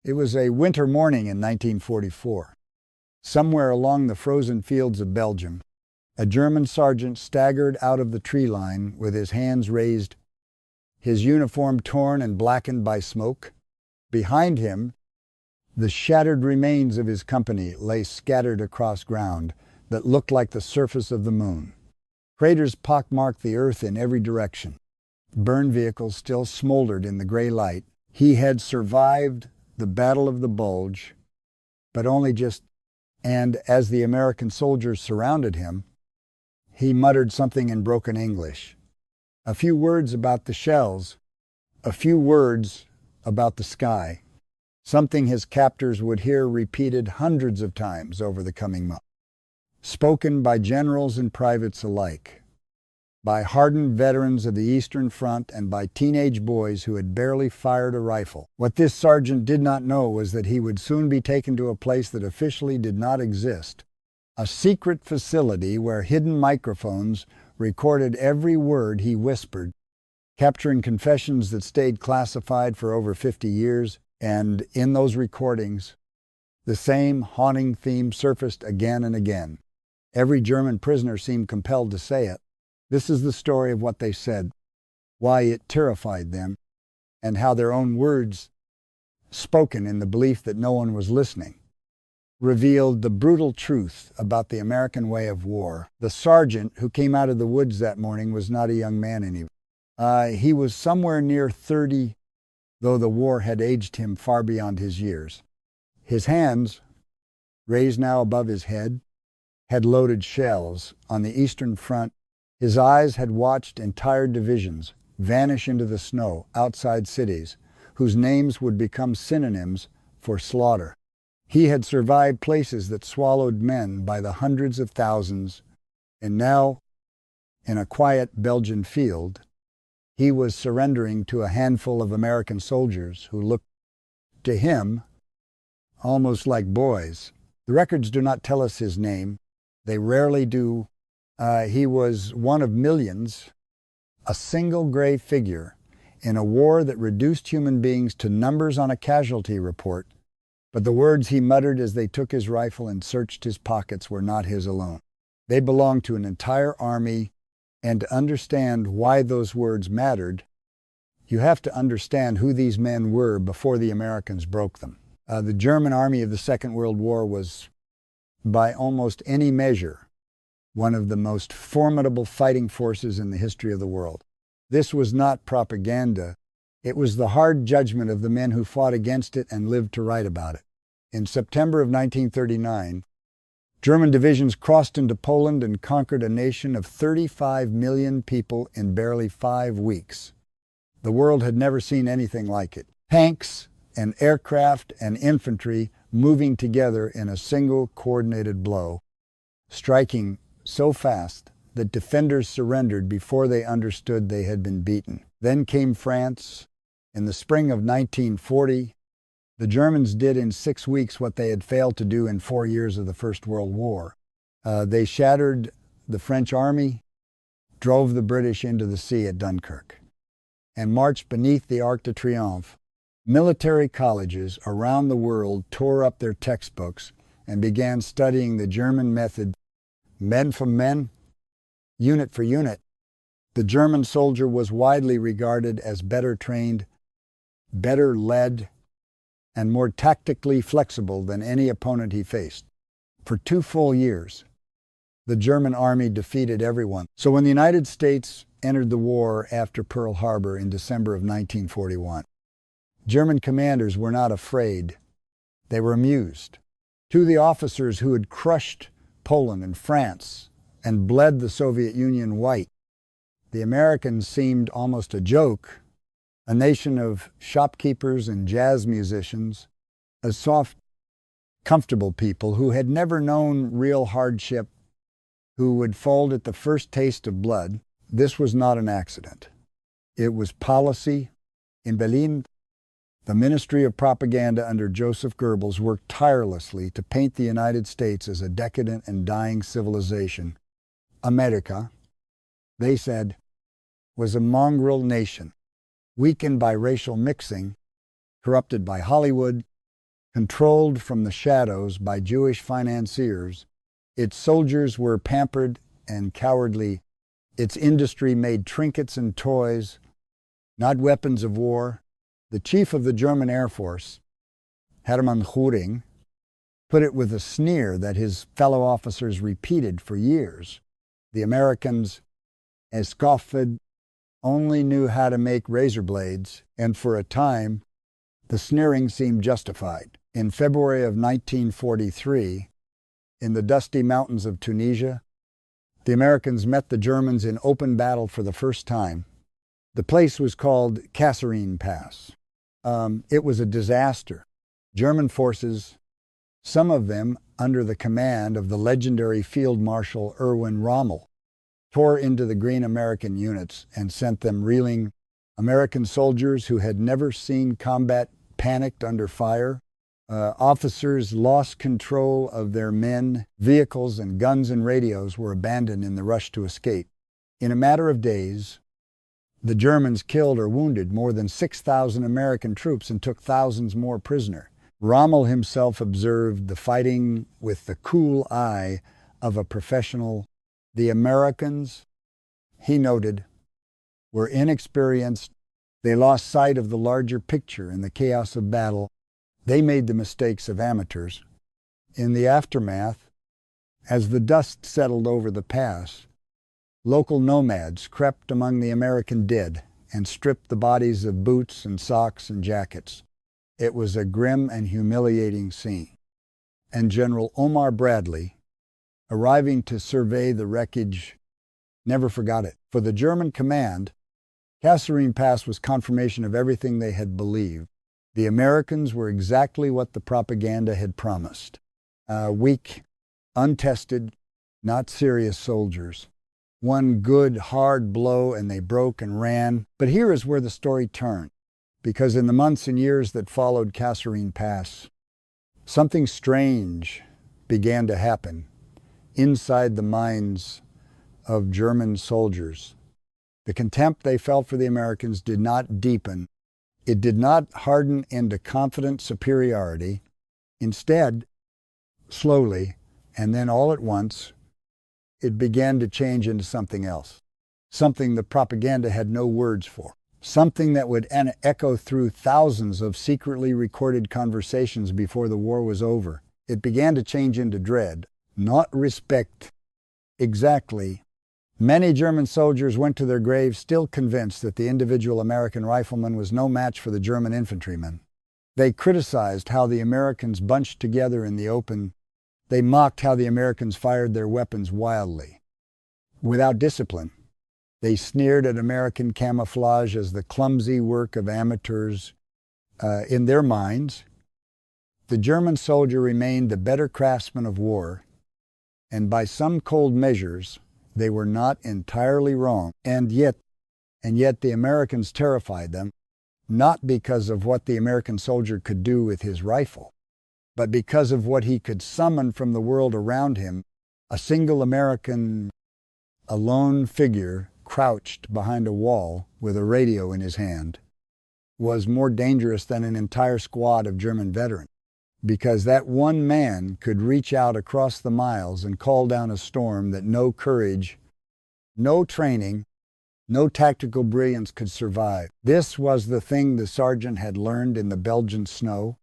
It was a winter morning in 1944. Somewhere along the frozen fields of Belgium, a German sergeant staggered out of the tree line with his hands raised, his uniform torn and blackened by smoke. Behind him, the shattered remains of his company lay scattered across ground that looked like the surface of the moon. Craters pockmarked the earth in every direction. Burned vehicles still smoldered in the gray light. He had survived the Battle of the Bulge, but only just, and as the American soldiers surrounded him, he muttered something in broken English. A few words about the shells, a few words about the sky, something his captors would hear repeated hundreds of times over the coming months, spoken by generals and privates alike, by hardened veterans of the Eastern Front and by teenage boys who had barely fired a rifle. What this sergeant did not know was that he would soon be taken to a place that officially did not exist, a secret facility where hidden microphones recorded every word he whispered, capturing confessions that stayed classified for over 50 years, and in those recordings, the same haunting theme surfaced again and again. Every German prisoner seemed compelled to say it. This is the story of what they said, why it terrified them, and how their own words, spoken in the belief that no one was listening, revealed the brutal truth about the American way of war. The sergeant who came out of the woods that morning was not a young man anymore. He was somewhere near 30, though the war had aged him far beyond his years. His hands, raised now above his head, had loaded shells on the Eastern Front. His eyes had watched entire divisions vanish into the snow outside cities, whose names would become synonyms for slaughter. He had survived places that swallowed men by the hundreds of thousands, and now, in a quiet Belgian field, he was surrendering to a handful of American soldiers who looked to him almost like boys. The records do not tell us his name. They rarely do. He was one of millions, a single gray figure in a war that reduced human beings to numbers on a casualty report, but the words he muttered as they took his rifle and searched his pockets were not his alone. They belonged to an entire army, and to understand why those words mattered, you have to understand who these men were before the Americans broke them. The German army of the Second World War was, by almost any measure, one of the most formidable fighting forces in the history of the world. This was not propaganda. It was the hard judgment of the men who fought against it and lived to write about it. In September of 1939, German divisions crossed into Poland and conquered a nation of 35 million people in barely 5 weeks. The world had never seen anything like it. Tanks and aircraft and infantry moving together in a single coordinated blow, striking so fast that defenders surrendered before they understood they had been beaten. Then came France. In the spring of 1940, the Germans did in 6 weeks what they had failed to do in 4 years of the First World War. They shattered the French army, drove the British into the sea at Dunkirk, and marched beneath the Arc de Triomphe. Military colleges around the world tore up their textbooks and began studying the German method, men for men, unit for unit. The German soldier was widely regarded as better trained, better led, and more tactically flexible than any opponent he faced. For 2 full years, the German army defeated everyone. So when the United States entered the war after Pearl Harbor in December of 1941, German commanders were not afraid. They were amused. To the officers who had crushed Poland and France and bled the Soviet Union white, the Americans seemed almost a joke, a nation of shopkeepers and jazz musicians, a soft, comfortable people who had never known real hardship, who would fold at the first taste of blood. This was not an accident. It was policy. In Berlin, the Ministry of Propaganda under Joseph Goebbels worked tirelessly to paint the United States as a decadent and dying civilization. America, they said, was a mongrel nation, weakened by racial mixing, corrupted by Hollywood, Controlled from the shadows by Jewish financiers, its soldiers were pampered and cowardly. Its industry made trinkets and toys, not weapons of war. The chief of the German Air Force, Hermann Göring, put it with a sneer that his fellow officers repeated for years. The Americans, as scoffed, only knew how to make razor blades, and for a time, the sneering seemed justified. In February of 1943, in the dusty mountains of Tunisia, the Americans met the Germans in open battle for the first time. The place was called Kasserine Pass. It was a disaster. German forces, some of them under the command of the legendary Field Marshal Erwin Rommel, tore into the green American units and sent them reeling. American soldiers who had never seen combat panicked under fire. Officers lost control of their men. Vehicles and guns and radios were abandoned in the rush to escape. In a matter of days, the Germans killed or wounded more than 6,000 American troops and took thousands more prisoner. Rommel himself observed the fighting with the cool eye of a professional. The Americans, he noted, were inexperienced. They lost sight of the larger picture in the chaos of battle. They made the mistakes of amateurs. In the aftermath, as the dust settled over the pass, local nomads crept among the American dead and stripped the bodies of boots and socks and jackets. It was a grim and humiliating scene. And General Omar Bradley, arriving to survey the wreckage, never forgot it. For the German command, Kasserine Pass was confirmation of everything they had believed. The Americans were exactly what the propaganda had promised. Weak, untested, not serious soldiers. One good, hard blow and they broke and ran. But here is where the story turned, because in the months and years that followed Kasserine Pass, something strange began to happen inside the minds of German soldiers. The contempt they felt for the Americans did not deepen. It did not harden into confident superiority. Instead, slowly, and then all at once, it began to change into something else, something the propaganda had no words for, something that would echo through thousands of secretly recorded conversations before the war was over. It began to change into dread, not respect. Exactly. Many German soldiers went to their graves still convinced that the individual American rifleman was no match for the German infantryman. They criticized how the Americans bunched together in the open. They mocked how the Americans fired their weapons wildly, without discipline. They sneered at American camouflage as the clumsy work of amateurs. In their minds, the German soldier remained the better craftsman of war, and by some cold measures, they were not entirely wrong. And yet the Americans terrified them, not because of what the American soldier could do with his rifle, but because of what he could summon from the world around him. A single American, a lone figure crouched behind a wall with a radio in his hand, was more dangerous than an entire squad of German veterans, because that one man could reach out across the miles and call down a storm that no courage, no training, no tactical brilliance could survive. This was the thing the sergeant had learned in the Belgian snow.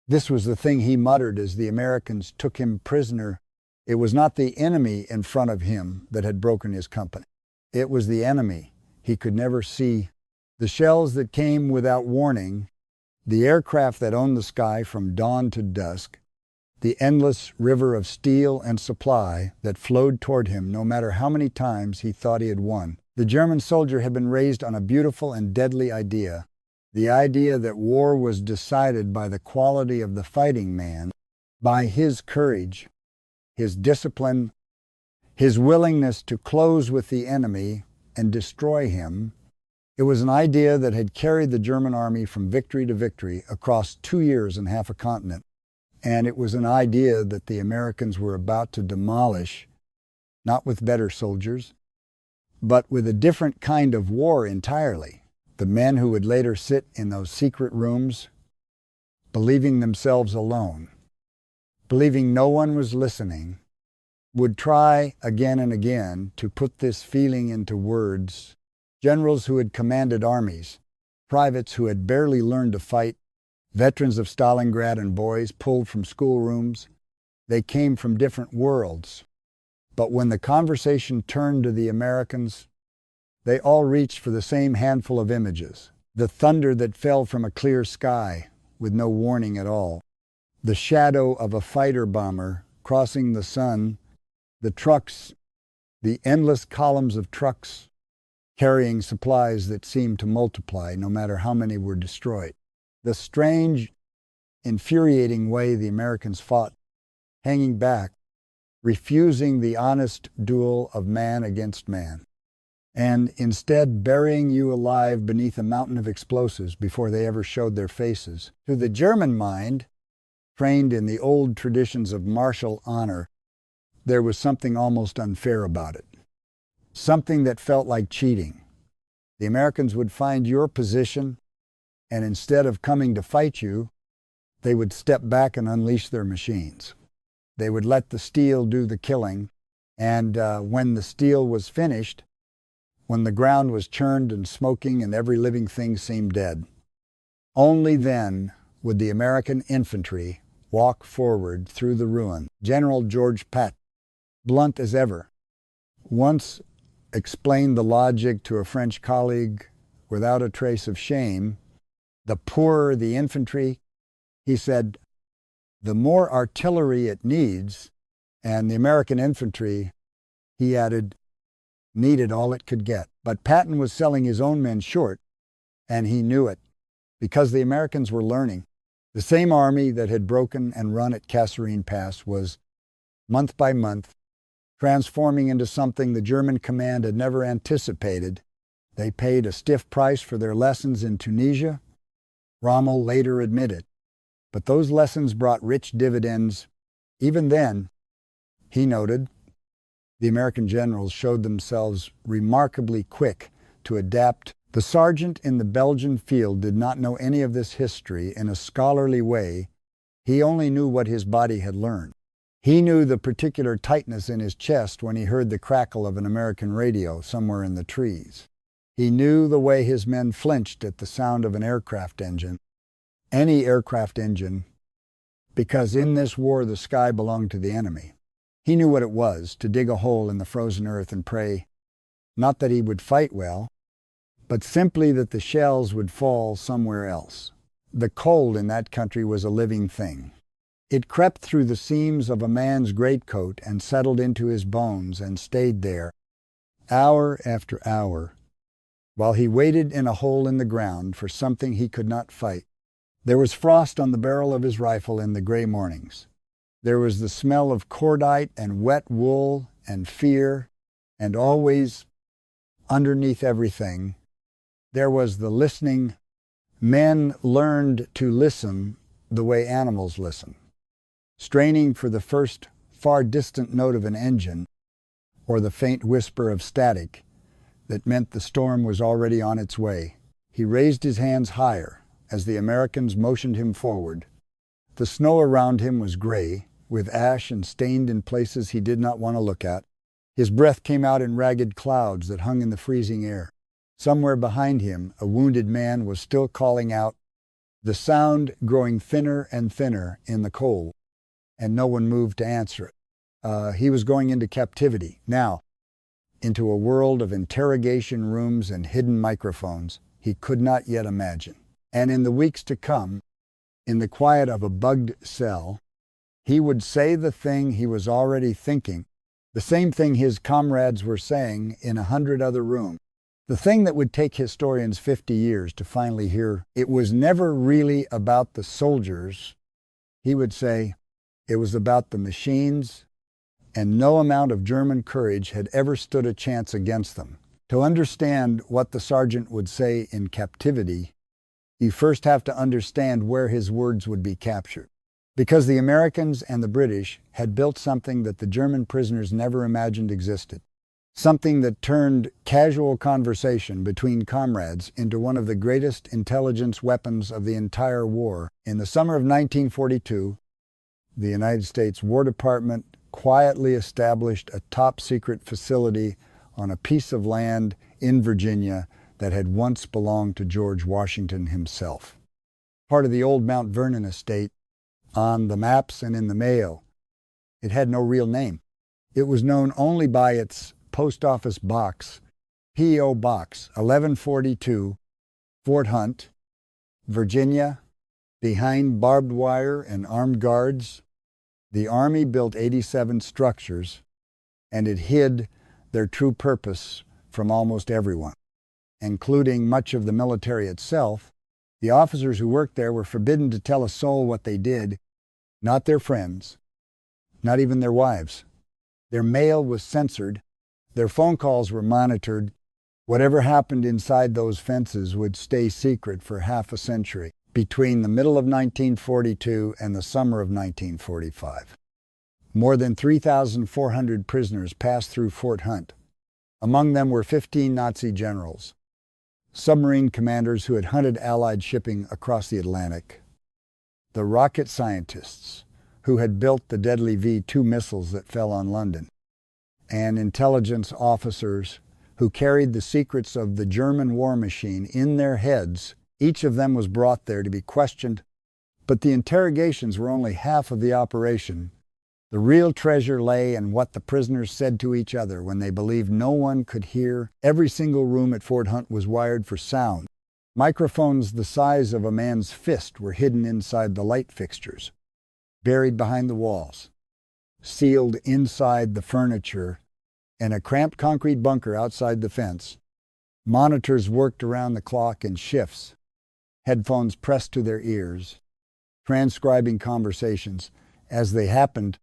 This was the thing he muttered as the Americans took him prisoner. It was not the enemy in front of him that had broken his company. It was the enemy he could never see. The shells that came without warning, the aircraft that owned the sky from dawn to dusk, the endless river of steel and supply that flowed toward him no matter how many times he thought he had won. The German soldier had been raised on a beautiful and deadly idea, the idea that war was decided by the quality of the fighting man, by his courage, his discipline, his willingness to close with the enemy and destroy him. It was an idea that had carried the German army from victory to victory across 2 years and half a continent. And it was an idea that the Americans were about to demolish, not with better soldiers, but with a different kind of war entirely. The men who would later sit in those secret rooms believing themselves alone, believing no one was listening, would try again and again to put this feeling into words. Generals who had commanded armies, privates who had barely learned to fight, veterans of Stalingrad and boys pulled from schoolrooms, they came from different worlds. But when the conversation turned to the Americans, they all reached for the same handful of images. The thunder that fell from a clear sky with no warning at all. The shadow of a fighter bomber crossing the sun. The trucks, the endless columns of trucks carrying supplies that seemed to multiply no matter how many were destroyed. The strange, infuriating way the Americans fought, hanging back, refusing the honest duel of man against man, and instead burying you alive beneath a mountain of explosives before they ever showed their faces. To the German mind, trained in the old traditions of martial honor, there was something almost unfair about it, something that felt like cheating. The Americans would find your position, and instead of coming to fight you, they would step back and unleash their machines. They would let the steel do the killing, and when the steel was finished, when the ground was churned and smoking and every living thing seemed dead, only then would the American infantry walk forward through the ruin. General George Patton, blunt as ever, once explained the logic to a French colleague without a trace of shame. The poorer the infantry, he said, the more artillery it needs, and the American infantry, he added, needed all it could get. But Patton was selling his own men short, and he knew it, because the Americans were learning. The same army that had broken and run at Kasserine Pass was, month by month, transforming into something the German command had never anticipated. They paid a stiff price for their lessons in Tunisia, Rommel later admitted. But those lessons brought rich dividends. Even then, he noted, the American generals showed themselves remarkably quick to adapt. The sergeant in the Belgian field did not know any of this history in a scholarly way. He only knew what his body had learned. He knew the particular tightness in his chest when he heard the crackle of an American radio somewhere in the trees. He knew the way his men flinched at the sound of an aircraft engine, any aircraft engine, because in this war the sky belonged to the enemy. He knew what it was to dig a hole in the frozen earth and pray, not that he would fight well, but simply that the shells would fall somewhere else. The cold in that country was a living thing. It crept through the seams of a man's greatcoat and settled into his bones and stayed there, hour after hour, while he waited in a hole in the ground for something he could not fight. There was frost on the barrel of his rifle in the gray mornings. There was the smell of cordite and wet wool and fear, and always, underneath everything, there was the listening. Men learned to listen the way animals listen, straining for the first far distant note of an engine or the faint whisper of static that meant the storm was already on its way. He raised his hands higher as the Americans motioned him forward. The snow around him was gray, with ash and stained in places he did not want to look at. His breath came out in ragged clouds that hung in the freezing air. Somewhere behind him, a wounded man was still calling out, the sound growing thinner and thinner in the cold, and no one moved to answer it. He was going into captivity, now, into a world of interrogation rooms and hidden microphones he could not yet imagine. And in the weeks to come, in the quiet of a bugged cell, he would say the thing he was already thinking, the same thing his comrades were saying in 100 other rooms, the thing that would take historians 50 years to finally hear. It was never really about the soldiers, he would say. It was about the machines, and no amount of German courage had ever stood a chance against them. To understand what the sergeant would say in captivity, you first have to understand where his words would be captured. Because the Americans and the British had built something that the German prisoners never imagined existed. something that turned casual conversation between comrades into one of the greatest intelligence weapons of the entire war. In the summer of 1942, the United States War Department quietly established a top-secret facility on a piece of land in Virginia that had once belonged to George Washington himself. Part of the old Mount Vernon estate, on the maps and in the mail. It had no real name. It was known only by its post office box, P.O. Box 1142, Fort Hunt, Virginia. Behind barbed wire and armed guards, the Army built 87 structures, and it hid their true purpose from almost everyone, including much of the military itself. The officers who worked there were forbidden to tell a soul what they did, not their friends, not even their wives. Their mail was censored, their phone calls were monitored. Whatever happened inside those fences would stay secret for half a century, between the middle of 1942 and the summer of 1945. More than 3,400 prisoners passed through Fort Hunt. Among them were 15 Nazi generals, submarine commanders who had hunted Allied shipping across the Atlantic, the rocket scientists who had built the deadly V-2 missiles that fell on London, and intelligence officers who carried the secrets of the German war machine in their heads. Each of them was brought there to be questioned, but the interrogations were only half of the operation. The real treasure lay in what the prisoners said to each other when they believed no one could hear. Every single room at Fort Hunt was wired for sound. Microphones the size of a man's fist were hidden inside the light fixtures, buried behind the walls, sealed inside the furniture, in a cramped concrete bunker outside the fence. Monitors worked around the clock in shifts, headphones pressed to their ears, transcribing conversations as they happened.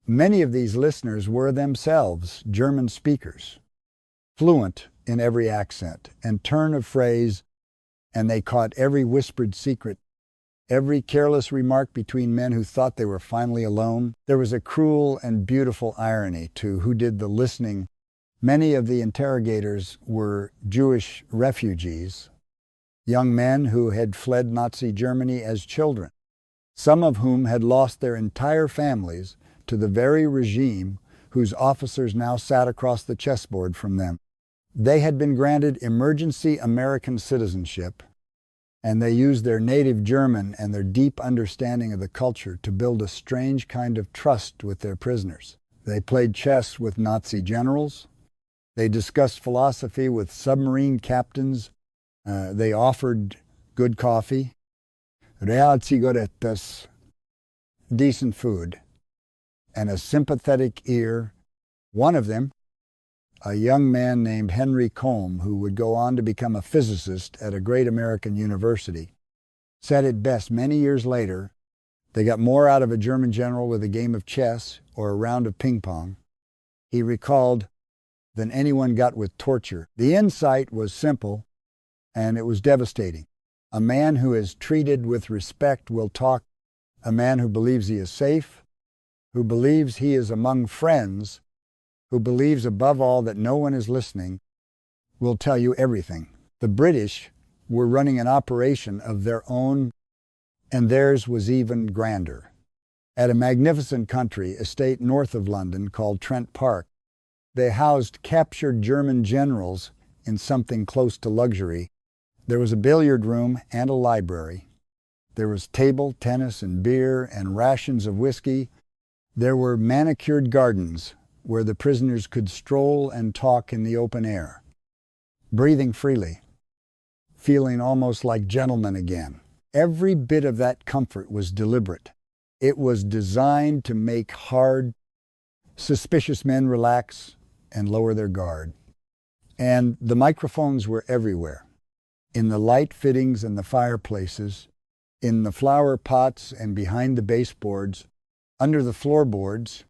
Many of these listeners were themselves German speakers, fluent in every accent and turn of phrase, and they caught every whispered secret, every careless remark between men who thought they were finally alone. There was a cruel and beautiful irony to who did the listening. Many of the interrogators were Jewish refugees, young men who had fled Nazi Germany as children, some of whom had lost their entire families to the very regime whose officers now sat across the chessboard from them. They had been granted emergency American citizenship, and they used their native German and their deep understanding of the culture to build a strange kind of trust with their prisoners. They played chess with Nazi generals. They discussed philosophy with submarine captains. They offered good coffee, real cigarettes, decent food, and a sympathetic ear. One of them, a young man named Henry Combe, who would go on to become a physicist at a great American university, said it best many years later. They got more out of a German general with a game of chess or a round of ping pong, he recalled, than anyone got with torture. The insight was simple, and it was devastating. A man who is treated with respect will talk. A man who believes he is safe, who believes he is among friends, who believes above all that no one is listening, will tell you everything. The British were running an operation of their own, and theirs was even grander. At a magnificent country estate north of London called Trent Park, they housed captured German generals in something close to luxury. There was a billiard room and a library. There was table tennis and beer and rations of whiskey. There were manicured gardens where the prisoners could stroll and talk in the open air, breathing freely, feeling almost like gentlemen again. Every bit of that comfort was deliberate. It was designed to make hard, suspicious men relax and lower their guard. And the microphones were everywhere, in the light fittings and the fireplaces, in the flower pots and behind the baseboards, under the floorboards,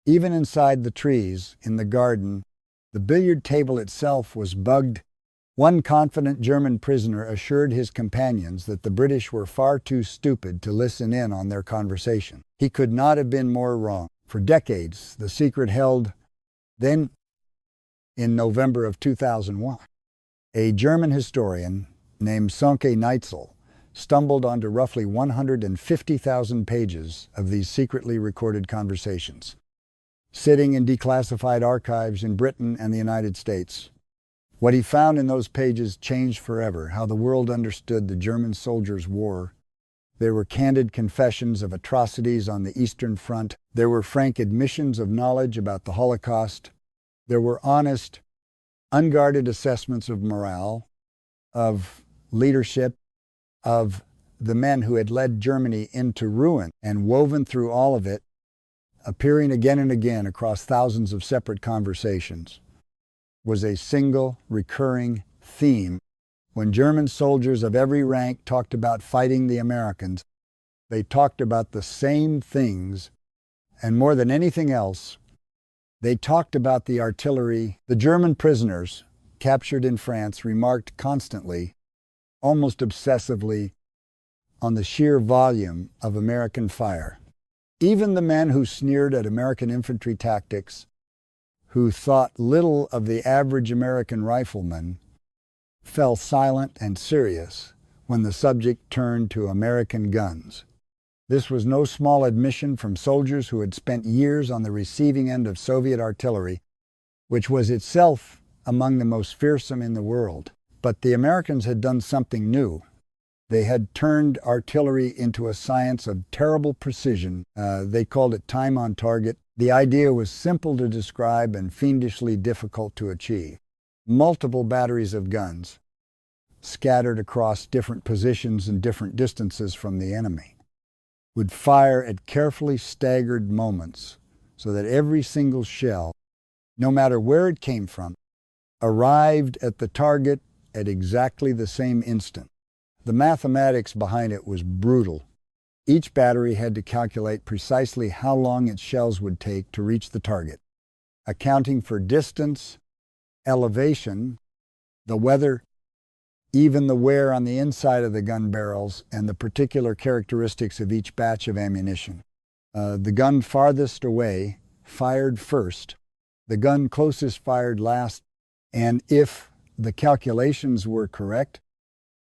even inside the trees in the garden. The billiard table itself was bugged. One confident German prisoner assured his companions that the British were far too stupid to listen in on their conversation. He could not have been more wrong. For decades, the secret held then in November of 2001. A German historian named Sönke Neitzel stumbled onto roughly 150,000 pages of these secretly recorded conversations, sitting in declassified archives in Britain and the United States. What he found in those pages changed forever how the world understood the German soldiers' war. There were candid confessions of atrocities on the Eastern Front. There were frank admissions of knowledge about the Holocaust. There were honest, unguarded assessments of morale, of leadership, of the men who had led Germany into ruin, and woven through all of it, appearing again and again across thousands of separate conversations, was a single recurring theme. When German soldiers of every rank talked about fighting the Americans, they talked about the same things, and more than anything else, they talked about the artillery. The German prisoners captured in France remarked constantly, almost obsessively, on the sheer volume of American fire. Even the men who sneered at American infantry tactics, who thought little of the average American rifleman, fell silent and serious when the subject turned to American guns. This was no small admission from soldiers who had spent years on the receiving end of Soviet artillery, which was itself among the most fearsome in the world. But the Americans had done something new. They had turned artillery into a science of terrible precision. They called it time on target. The idea was simple to describe and fiendishly difficult to achieve. Multiple batteries of guns, scattered across different positions and different distances from the enemy, would fire at carefully staggered moments so that every single shell, no matter where it came from, arrived at the target at exactly the same instant. The mathematics behind it was brutal. Each battery had to calculate precisely how long its shells would take to reach the target, accounting for distance, elevation, the weather, even the wear on the inside of the gun barrels, and the particular characteristics of each batch of ammunition. The gun farthest away fired first, the gun closest fired last, and if the calculations were correct,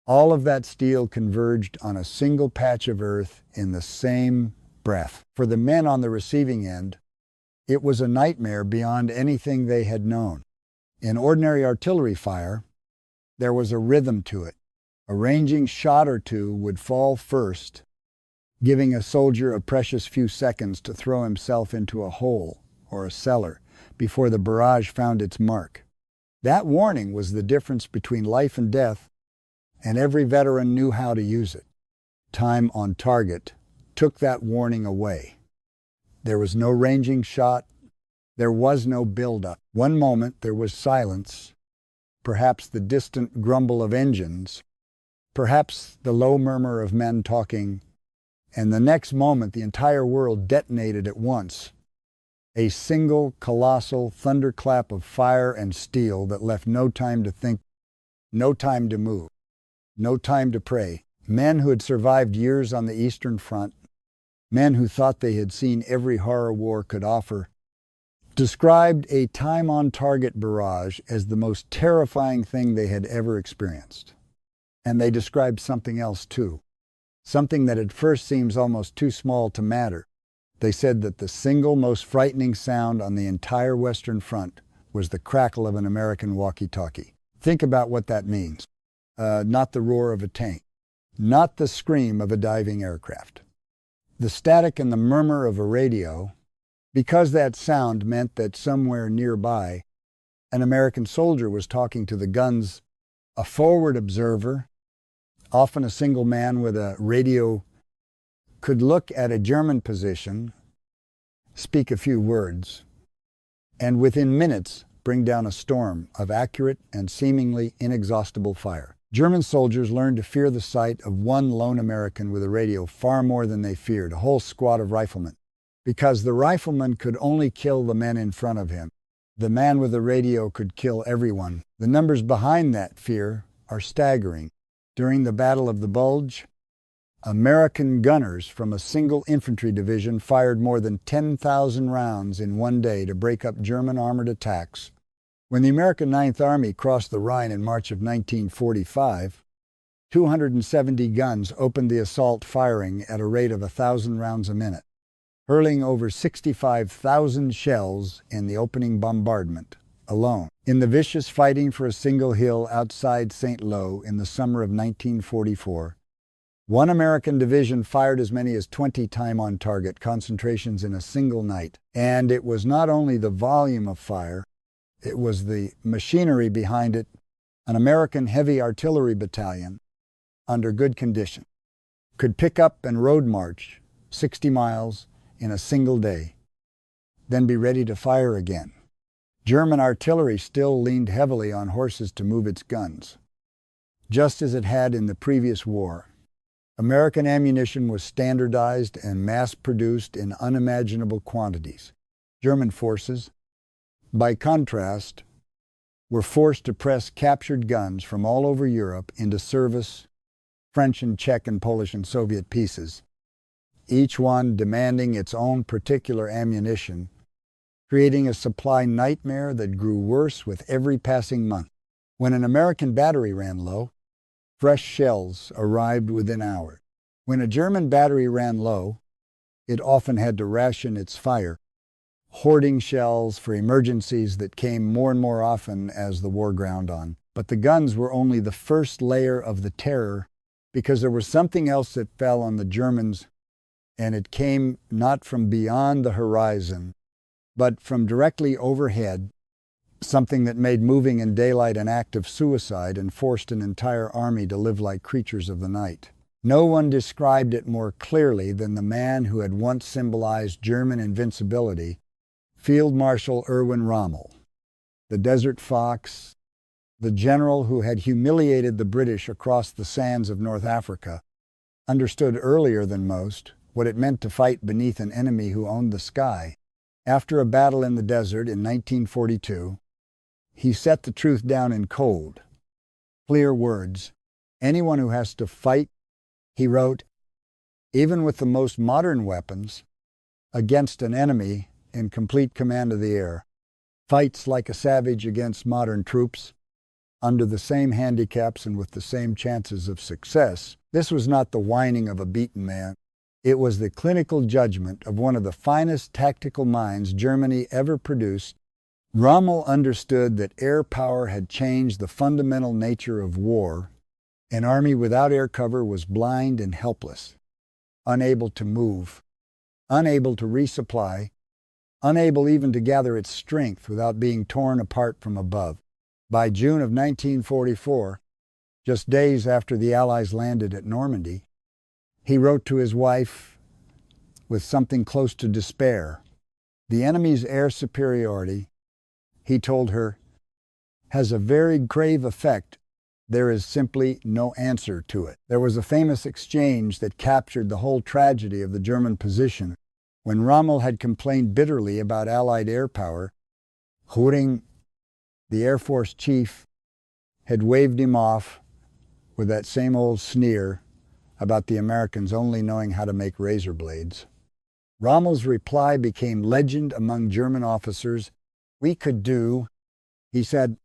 all of that steel converged on a single patch of earth in the same breath. For the men on the receiving end, it was a nightmare beyond anything they had known. In ordinary artillery fire, there was a rhythm to it. A ranging shot or two would fall first, giving a soldier a precious few seconds to throw himself into a hole or a cellar before the barrage found its mark. That warning was the difference between life and death, and every veteran knew how to use it. Time on target took that warning away. There was no ranging shot. There was no build-up. One moment there was silence, perhaps the distant grumble of engines, perhaps the low murmur of men talking, and the next moment the entire world detonated at once. A single colossal thunderclap of fire and steel that left no time to think, no time to move, no time to pray. Men who had survived years on the Eastern Front, men who thought they had seen every horror war could offer, described a time-on-target barrage as the most terrifying thing they had ever experienced. And they described something else too, something that at first seems almost too small to matter. They said that the single most frightening sound on the entire Western Front was the crackle of an American walkie-talkie. Think about what that means. Not the roar of a tank, not the scream of a diving aircraft. The static and the murmur of a radio, because that sound meant that somewhere nearby, an American soldier was talking to the guns. A forward observer, often a single man with a radio, could look at a German position, speak a few words, and within minutes bring down a storm of accurate and seemingly inexhaustible fire. German soldiers learned to fear the sight of one lone American with a radio far more than they feared a whole squad of riflemen, because the rifleman could only kill the men in front of him. The man with the radio could kill everyone. The numbers behind that fear are staggering. During the Battle of the Bulge, American gunners from a single infantry division fired more than 10,000 rounds in one day to break up German armored attacks When the American Ninth Army crossed the Rhine in March of 1945, 270 guns opened the assault, firing at a rate of 1,000 rounds a minute, hurling over 65,000 shells in the opening bombardment alone. In the vicious fighting for a single hill outside St. Lo in the summer of 1944, one American division fired as many as 20 time-on-target concentrations in a single night. And it was not only the volume of fire, it was the machinery behind it. An American heavy artillery battalion, under good condition, could pick up and road march 60 miles in a single day, then be ready to fire again. German artillery still leaned heavily on horses to move its guns, just as it had in the previous war. American ammunition was standardized and mass-produced in unimaginable quantities. German forces, by contrast, were forced to press captured guns from all over Europe into service, French and Czech and Polish and Soviet pieces, each one demanding its own particular ammunition, creating a supply nightmare that grew worse with every passing month. When an American battery ran low, fresh shells arrived within hours. When a German battery ran low, it often had to ration its fire, hoarding shells for emergencies that came more and more often as the war ground on. But the guns were only the first layer of the terror, because there was something else that fell on the Germans, and it came not from beyond the horizon, but from directly overhead, something that made moving in daylight an act of suicide and forced an entire army to live like creatures of the night. No one described it more clearly than the man who had once symbolized German invincibility, Field Marshal Erwin Rommel, the Desert Fox, the general who had humiliated the British across the sands of North Africa, understood earlier than most what it meant to fight beneath an enemy who owned the sky. After a battle in the desert in 1942, he set the truth down in cold, clear words. Anyone who has to fight, he wrote, even with the most modern weapons, against an enemy in complete command of the air, fights like a savage against modern troops, under the same handicaps and with the same chances of success. This was not the whining of a beaten man. It was the clinical judgment of one of the finest tactical minds Germany ever produced. Rommel understood that air power had changed the fundamental nature of war. An army without air cover was blind and helpless, unable to move, unable to resupply, unable even to gather its strength without being torn apart from above. By June of 1944, just days after the Allies landed at Normandy, he wrote to his wife with something close to despair. The enemy's air superiority, he told her, has a very grave effect. There is simply no answer to it. There was a famous exchange that captured the whole tragedy of the German position. When Rommel had complained bitterly about Allied air power, Göring, the Air Force chief, had waved him off with that same old sneer about the Americans only knowing how to make razor blades. Rommel's reply became legend among German officers. We could do, he said,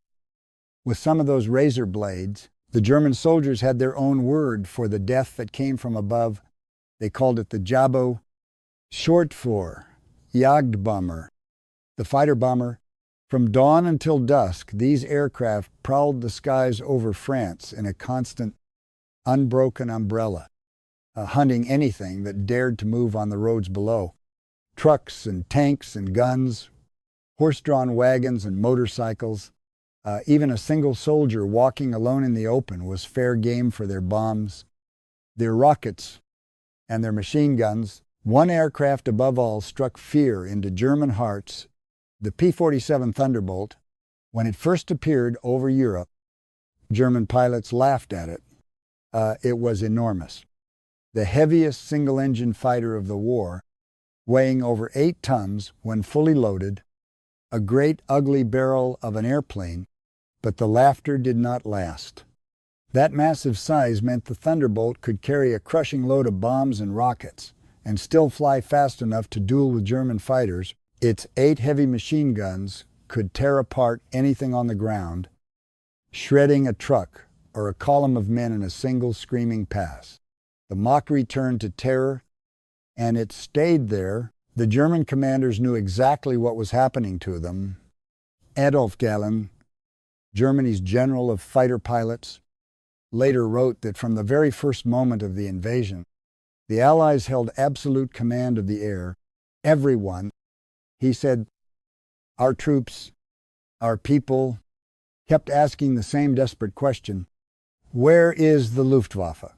with some of those razor blades. The German soldiers had their own word for the death that came from above. They called it the Jabo, short for Jagdbomber, the fighter bomber. From dawn until dusk, these aircraft prowled the skies over France in a constant, unbroken umbrella, hunting anything that dared to move on the roads below. Trucks and tanks and guns, horse-drawn wagons and motorcycles. Even a single soldier walking alone in the open was fair game for their bombs, their rockets, and their machine guns. One aircraft above all struck fear into German hearts. The P-47 Thunderbolt, when it first appeared over Europe, German pilots laughed at it. It was enormous. The heaviest single-engine fighter of the war, weighing over 8 tons when fully loaded, a great ugly barrel of an airplane, but the laughter did not last. That massive size meant the Thunderbolt could carry a crushing load of bombs and rockets and still fly fast enough to duel with German fighters. Its 8 heavy machine guns could tear apart anything on the ground, shredding a truck or a column of men in a single screaming pass. The mockery turned to terror, and it stayed there. The German commanders knew exactly what was happening to them. Adolf Galland, Germany's general of fighter pilots, later wrote that from the very first moment of the invasion, the Allies held absolute command of the air. Everyone, he said, our troops, our people, kept asking the same desperate question, where is the Luftwaffe?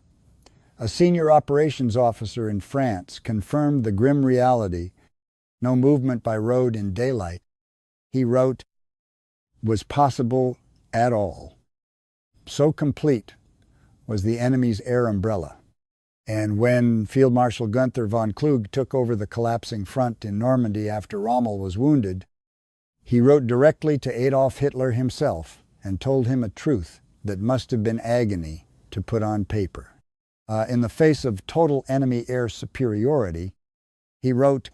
A senior operations officer in France confirmed the grim reality, no movement by road in daylight, he wrote, was possible at all. So complete was the enemy's air umbrella. And when Field Marshal Gunther von Kluge took over the collapsing front in Normandy after Rommel was wounded, he wrote directly to Adolf Hitler himself and told him a truth that must have been agony to put on paper. In the face of total enemy air superiority, he wrote,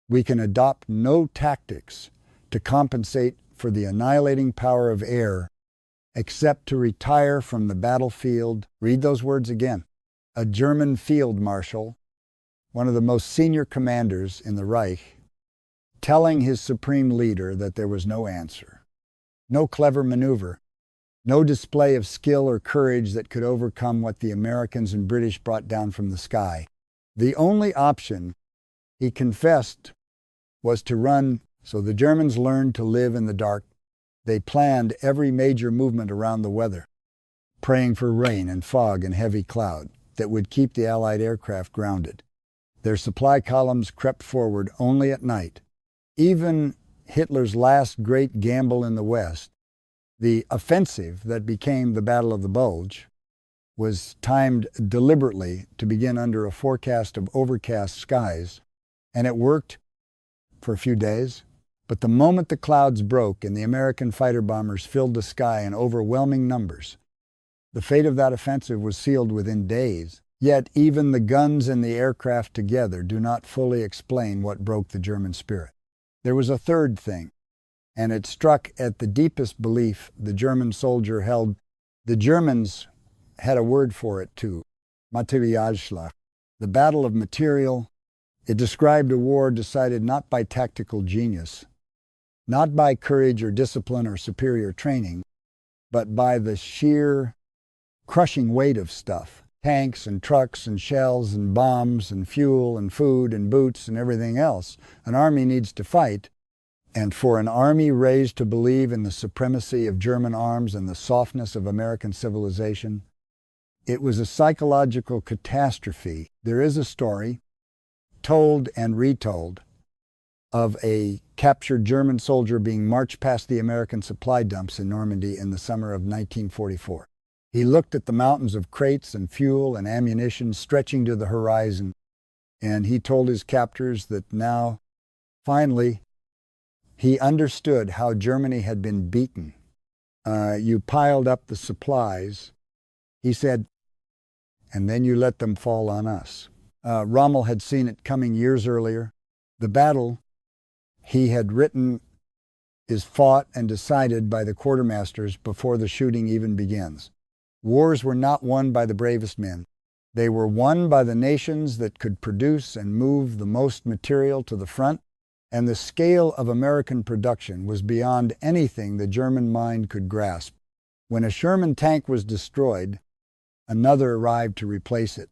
we can adopt no tactics to compensate for the annihilating power of air except to retire from the battlefield. Read those words again. A German field marshal, one of the most senior commanders in the Reich, telling his supreme leader that there was no answer, no clever maneuver, no display of skill or courage that could overcome what the Americans and British brought down from the sky. The only option, he confessed, was to run. So the Germans learned to live in the dark. They planned every major movement around the weather, praying for rain and fog and heavy cloud that would keep the Allied aircraft grounded. Their supply columns crept forward only at night. Even Hitler's last great gamble in the West, the offensive that became the Battle of the Bulge, was timed deliberately to begin under a forecast of overcast skies, and it worked for a few days. But the moment the clouds broke and the American fighter bombers filled the sky in overwhelming numbers, the fate of that offensive was sealed within days. Yet even the guns and the aircraft together do not fully explain what broke the German spirit. There was a third thing, and it struck at the deepest belief the German soldier held. The Germans had a word for it too, Materialschlacht, the battle of material. It described a war decided not by tactical genius, not by courage or discipline or superior training, but by the sheer crushing weight of stuff. Tanks and trucks and shells and bombs and fuel and food and boots and everything else an army needs to fight. And for an army raised to believe in the supremacy of German arms and the softness of American civilization, it was a psychological catastrophe. There is a story, told and retold, of a captured German soldier being marched past the American supply dumps in Normandy in the summer of 1944. He looked at the mountains of crates and fuel and ammunition stretching to the horizon, and he told his captors that now, finally, he understood how Germany had been beaten. You piled up the supplies, he said, and then you let them fall on us. Rommel had seen it coming years earlier. The battle, he had written, is fought and decided by the quartermasters before the shooting even begins. Wars were not won by the bravest men. They were won by the nations that could produce and move the most material to the front, and the scale of American production was beyond anything the German mind could grasp. When a Sherman tank was destroyed, another arrived to replace it,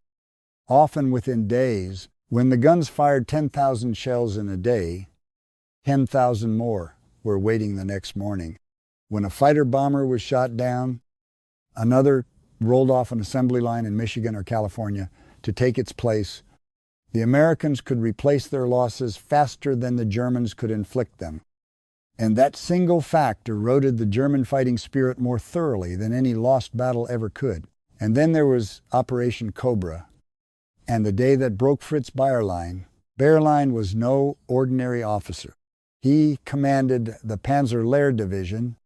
often within days. When the guns fired 10,000 shells in a day, 10,000 more were waiting the next morning. When a fighter bomber was shot down, another rolled off an assembly line in Michigan or California to take its place. The Americans could replace their losses faster than the Germans could inflict them. And that single fact eroded the German fighting spirit more thoroughly than any lost battle ever could. And then there was Operation Cobra, and the day that broke Fritz Bayerlein. Bayerlein was no ordinary officer. He commanded the Panzer Lehr Division,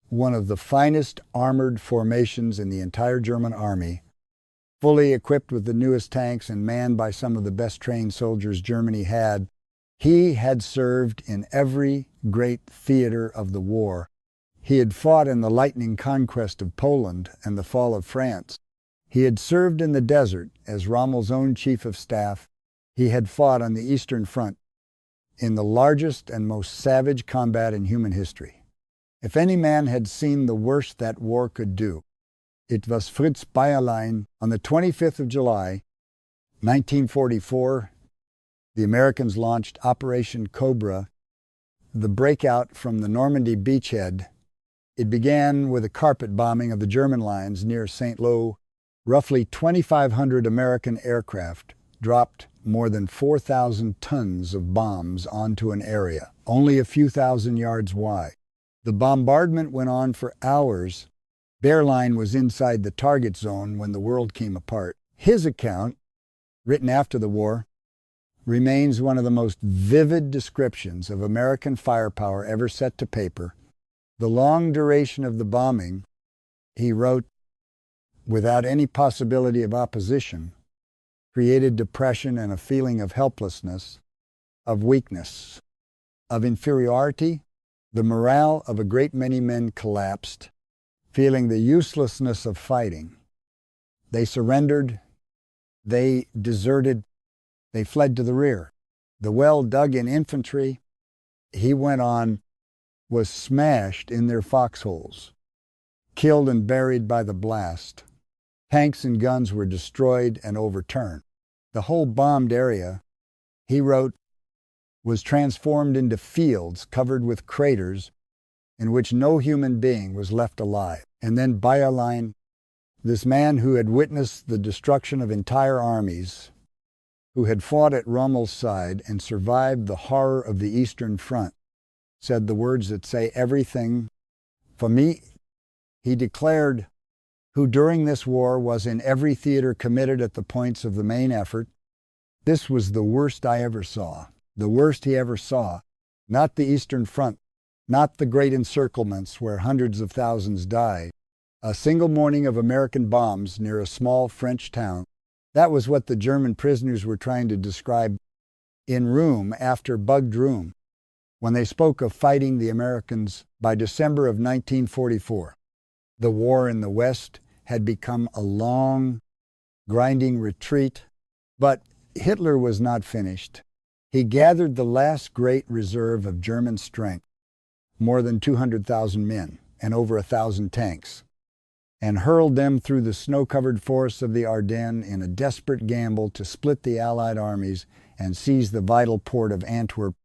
one of the finest armored formations in the entire German army, fully equipped with the newest tanks and manned by some of the best trained soldiers Germany had. He had served in every great theater of the war. He had fought in the lightning conquest of Poland and the fall of France. He had served in the desert as Rommel's own chief of staff. He had fought on the Eastern Front in the largest and most savage combat in human history. If any man had seen the worst that war could do, it was Fritz Bayerlein. On the 25th of July, 1944, the Americans launched Operation Cobra, the breakout from the Normandy beachhead. It began with a carpet bombing of the German lines near St. Lo. Roughly 2,500 American aircraft dropped more than 4,000 tons of bombs onto an area, only a few thousand yards wide. The bombardment went on for hours. Bayerlein was inside the target zone when the world came apart. His account, written after the war, remains one of the most vivid descriptions of American firepower ever set to paper. The long duration of the bombing, he wrote, without any possibility of opposition, created depression and a feeling of helplessness, of weakness, of inferiority. The morale of a great many men collapsed, feeling the uselessness of fighting. They surrendered, they deserted, they fled to the rear. The well-dug-in infantry, he went on, was smashed in their foxholes, killed and buried by the blast. Tanks and guns were destroyed and overturned. The whole bombed area, he wrote, was transformed into fields covered with craters in which no human being was left alive. And then Bayerlein, this man who had witnessed the destruction of entire armies, who had fought at Rommel's side and survived the horror of the Eastern Front, said the words that say everything. For me, he declared, who during this war was in every theater committed at the points of the main effort, this was the worst I ever saw, the worst he ever saw. Not the Eastern Front, not the great encirclements where hundreds of thousands died. A single morning of American bombs near a small French town. That was what the German prisoners were trying to describe in room after bugged room when they spoke of fighting the Americans by December of 1944. The war in the West had become a long, grinding retreat, but Hitler was not finished. He gathered the last great reserve of German strength, more than 200,000 men and over 1,000 tanks, and hurled them through the snow-covered forests of the Ardennes in a desperate gamble to split the Allied armies and seize the vital port of Antwerp.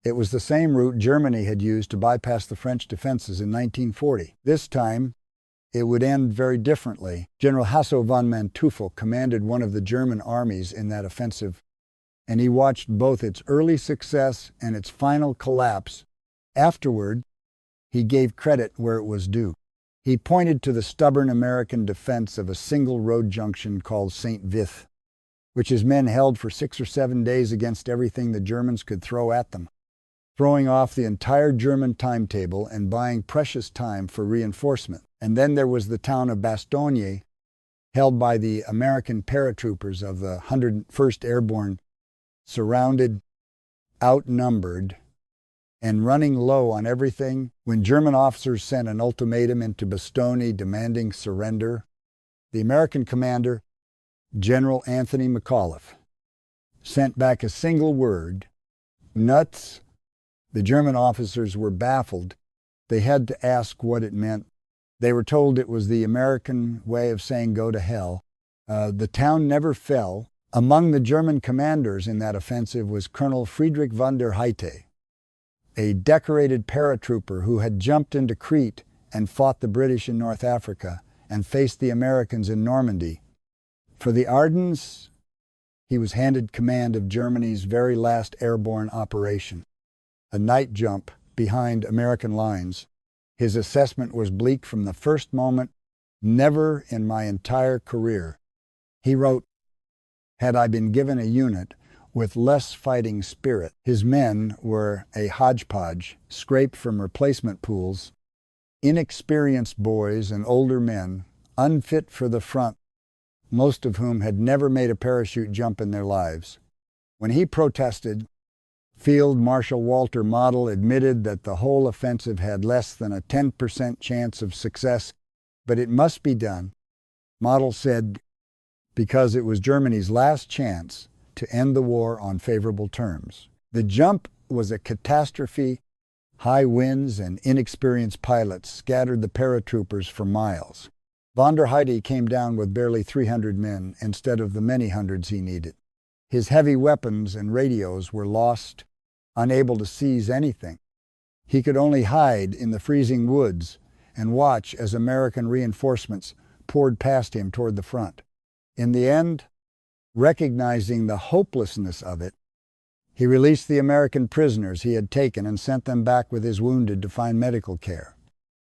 It was the same route Germany had used to bypass the French defenses in 1940. This time, it would end very differently. General Hasso von Manteuffel commanded one of the German armies in that offensive, and he watched both its early success and its final collapse. Afterward, he gave credit where it was due. He pointed to the stubborn American defense of a single road junction called St. Vith, which his men held for 6 or 7 days against everything the Germans could throw at them, throwing off the entire German timetable and buying precious time for reinforcement. And then there was the town of Bastogne, held by the American paratroopers of the 101st Airborne, surrounded, outnumbered, and running low on everything. When German officers sent an ultimatum into Bastogne demanding surrender, the American commander, General Anthony McAuliffe, sent back a single word, nuts. The German officers were baffled. They had to ask what it meant. They were told it was the American way of saying go to hell. The town never fell. Among the German commanders in that offensive was Colonel Friedrich von der Heydte, a decorated paratrooper who had jumped into Crete and fought the British in North Africa and faced the Americans in Normandy. For the Ardennes, he was handed command of Germany's very last airborne operation, a night jump behind American lines. His assessment was bleak from the first moment. Never in my entire career, he wrote, had I been given a unit with less fighting spirit. His men were a hodgepodge, scraped from replacement pools, inexperienced boys and older men, unfit for the front, most of whom had never made a parachute jump in their lives. When he protested, Field Marshal Walter Model admitted that the whole offensive had less than a 10% chance of success, but it must be done. Model said because it was Germany's last chance to end the war on favorable terms. The jump was a catastrophe. High winds and inexperienced pilots scattered the paratroopers for miles. Von der Heide came down with barely 300 men instead of the many hundreds he needed. His heavy weapons and radios were lost, unable to seize anything. He could only hide in the freezing woods and watch as American reinforcements poured past him toward the front. In the end, recognizing the hopelessness of it, he released the American prisoners he had taken and sent them back with his wounded to find medical care.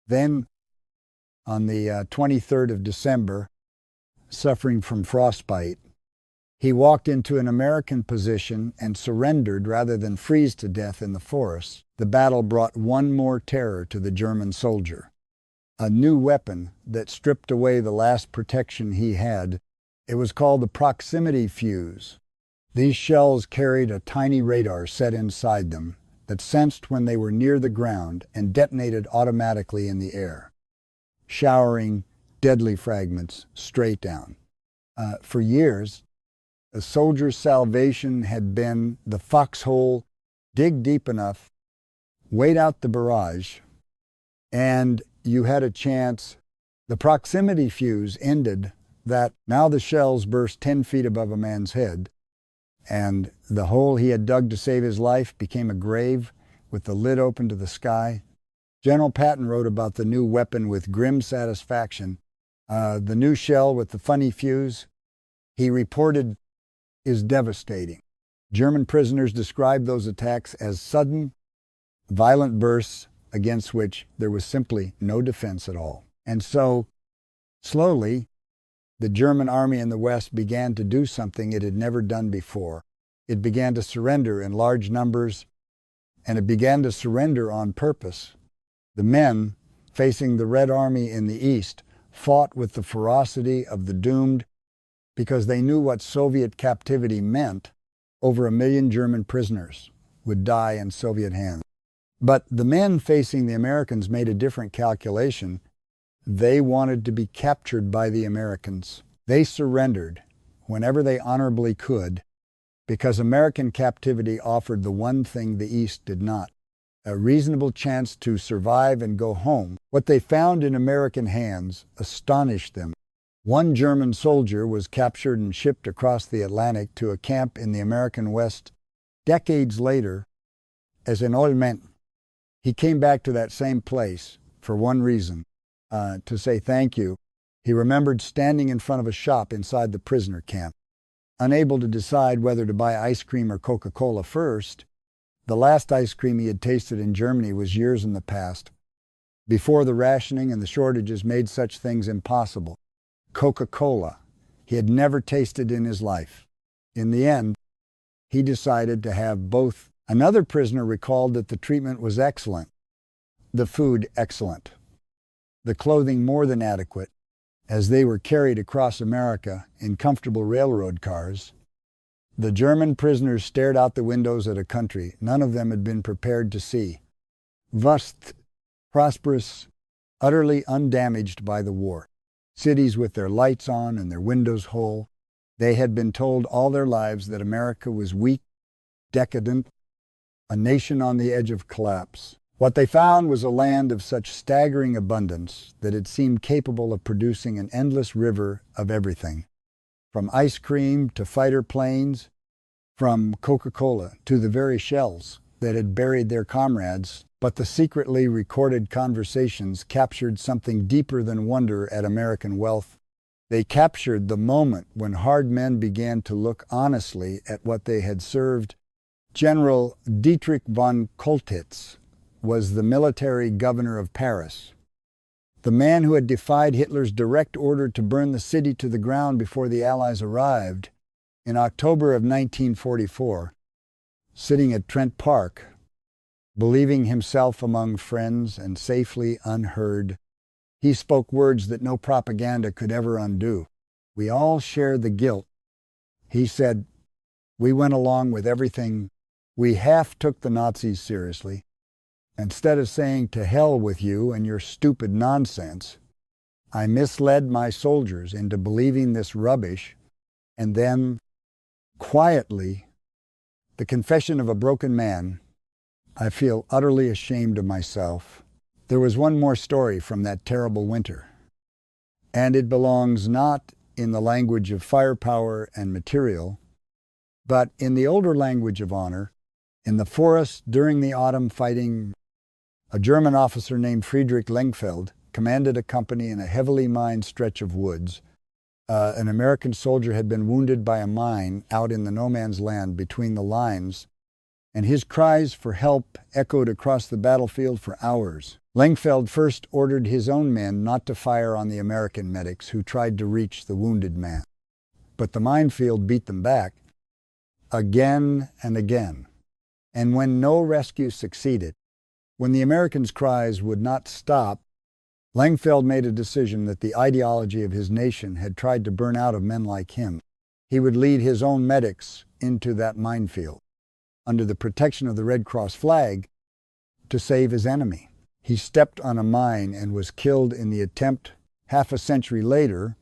Then, on the 23rd of December, suffering from frostbite, he walked into an American position and surrendered rather than freeze to death in the forest. The battle brought one more terror to the German soldier, a new weapon that stripped away the last protection he had. It was called the proximity fuse. These shells carried a tiny radar set inside them that sensed when they were near the ground and detonated automatically in the air, showering deadly fragments straight down. For years, a soldier's salvation had been the foxhole, dig deep enough, wait out the barrage, and you had a chance. The proximity fuse ended that. Now the shells burst 10 feet above a man's head, and the hole he had dug to save his life became a grave with the lid open to the sky. General Patton wrote about the new weapon with grim satisfaction. The new shell with the funny fuse, he reported, is devastating. German prisoners described those attacks as sudden, violent bursts against which there was simply no defense at all. And so, slowly, the German army in the West began to do something it had never done before. It began to surrender in large numbers, and it began to surrender on purpose. The men, facing the Red Army in the East, fought with the ferocity of the doomed because they knew what Soviet captivity meant. Over 1 million German prisoners would die in Soviet hands. But the men facing the Americans made a different calculation. They wanted to be captured by the Americans. They surrendered whenever they honorably could because American captivity offered the one thing the East did not, a reasonable chance to survive and go home. What they found in American hands astonished them. One German soldier was captured and shipped across the Atlantic to a camp in the American West decades later as an old man. He came back to that same place for one reason, to say thank you. He remembered standing in front of a shop inside the prisoner camp, unable to decide whether to buy ice cream or Coca-Cola first. The last ice cream he had tasted in Germany was years in the past, before the rationing and the shortages made such things impossible. Coca-Cola he had never tasted in his life. In the end, he decided to have both. Another prisoner recalled that the treatment was excellent, the food excellent, the clothing more than adequate, as they were carried across America in comfortable railroad cars. The German prisoners stared out the windows at a country none of them had been prepared to see. Vast, prosperous, utterly undamaged by the war. Cities with their lights on and their windows whole. They had been told all their lives that America was weak, decadent, a nation on the edge of collapse. What they found was a land of such staggering abundance that it seemed capable of producing an endless river of everything, from ice cream to fighter planes, from Coca-Cola to the very shells that had buried their comrades. But the secretly recorded conversations captured something deeper than wonder at American wealth. They captured the moment when hard men began to look honestly at what they had served. General Dietrich von Koltitz was the military governor of Paris, the man who had defied Hitler's direct order to burn the city to the ground before the Allies arrived. In October of 1944, sitting at Trent Park, believing himself among friends and safely unheard, he spoke words that no propaganda could ever undo. We all share the guilt. He said, we went along with everything We half took the Nazis seriously. Instead of saying to hell with you and your stupid nonsense, I misled my soldiers into believing this rubbish, and then, quietly, the confession of a broken man, I feel utterly ashamed of myself. There was one more story from that terrible winter, and it belongs not in the language of firepower and material, but in the older language of honor. In the forest during the autumn fighting, a German officer named Friedrich Lengfeld commanded a company in a heavily mined stretch of woods. An American soldier had been wounded by a mine out in the no man's land between the lines, and his cries for help echoed across the battlefield for hours. Lengfeld first ordered his own men not to fire on the American medics who tried to reach the wounded man. But the minefield beat them back again and again. And when no rescue succeeded, when the Americans' cries would not stop, Lengfeld made a decision that the ideology of his nation had tried to burn out of men like him. He would lead his own medics into that minefield, under the protection of the Red Cross flag, to save his enemy. He stepped on a mine and was killed in the attempt. Half a century later,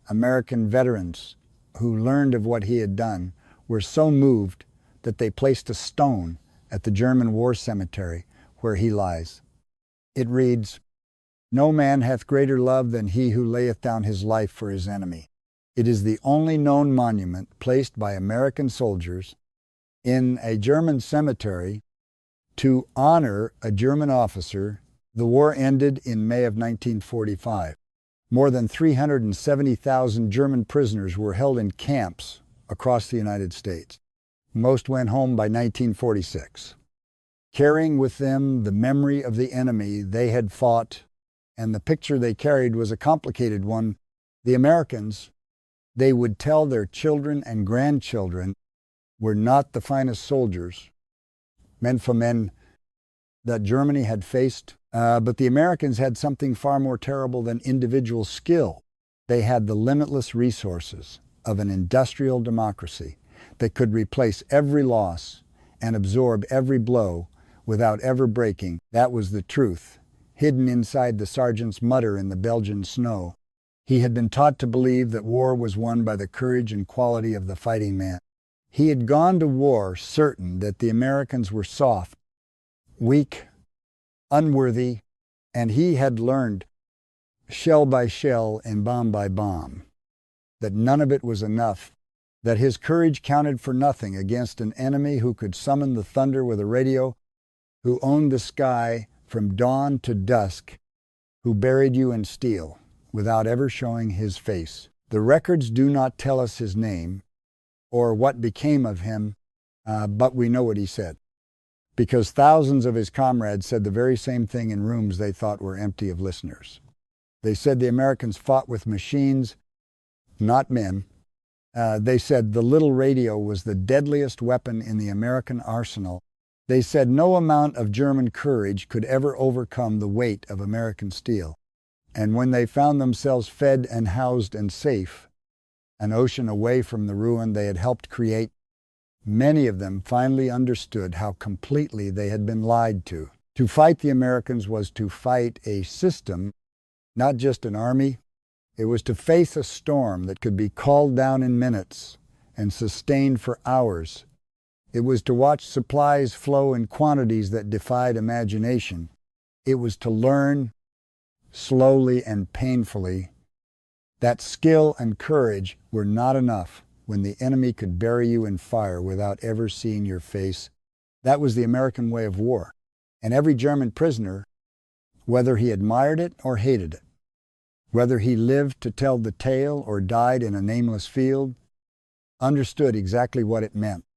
American veterans who learned of what he had done were so moved that they placed a stone at the German war cemetery where he lies. It reads, "No man hath greater love than he who layeth down his life for his enemy." It is the only known monument placed by American soldiers in a German cemetery to honor a German officer. The war ended in May of 1945. More than 370,000 German prisoners were held in camps across the United States. Most went home by 1946, carrying with them the memory of the enemy they had fought, and the picture they carried was a complicated one. The Americans, they would tell their children and grandchildren, were not the finest soldiers, men for men, that Germany had faced, but the Americans had something far more terrible than individual skill. They had the limitless resources of an industrial democracy that could replace every loss and absorb every blow without ever breaking. That was the truth, hidden inside the sergeant's mutter in the Belgian snow. He had been taught to believe that war was won by the courage and quality of the fighting man. He had gone to war certain that the Americans were soft, weak, unworthy, and he had learned, shell by shell and bomb by bomb, that none of it was enough, that his courage counted for nothing against an enemy who could summon the thunder with a radio, who owned the sky from dawn to dusk, who buried you in steel without ever showing his face. The records do not tell us his name or what became of him, but we know what he said, because thousands of his comrades said the very same thing in rooms they thought were empty of listeners. They said the Americans fought with machines, not men. They said the little radio was the deadliest weapon in the American arsenal. They said no amount of German courage could ever overcome the weight of American steel. And when they found themselves fed and housed and safe, an ocean away from the ruin they had helped create, many of them finally understood how completely they had been lied to. To fight the Americans was to fight a system, not just an army. It was to face a storm that could be called down in minutes and sustained for hours. It was to watch supplies flow in quantities that defied imagination. It was to learn, slowly and painfully, that skill and courage were not enough when the enemy could bury you in fire without ever seeing your face. That was the American way of war. And every German prisoner, whether he admired it or hated it, whether he lived to tell the tale or died in a nameless field, understood exactly what it meant.